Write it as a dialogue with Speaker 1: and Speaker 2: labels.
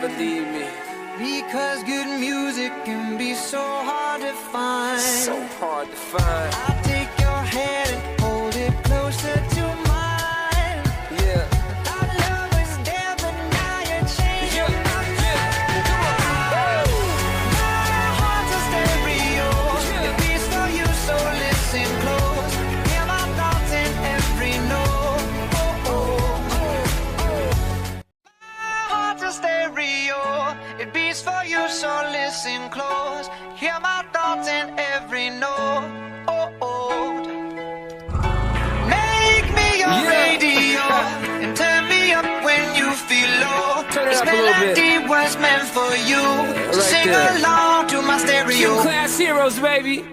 Speaker 1: believe me.
Speaker 2: Because good music can be so hard to find.
Speaker 1: So hard to find.
Speaker 2: I'll take your hand and hold it closer to mine.
Speaker 1: Yeah.
Speaker 2: Our love was there, but now you're changing my mind. My heart's a stereo. It beats for you, so listen close. Hear my thoughts in every note. Oh, oh, oh. My heart's a stereo. It beats for you, so listen close. Hear my thoughts in every note. Oh, oh. Make me your radio and turn me up when you feel low.
Speaker 1: Turn it
Speaker 2: This
Speaker 1: up a little bit.
Speaker 2: melody was meant for you. So
Speaker 1: Right
Speaker 2: sing
Speaker 1: there.
Speaker 2: along to my stereo.
Speaker 1: Class heroes, baby.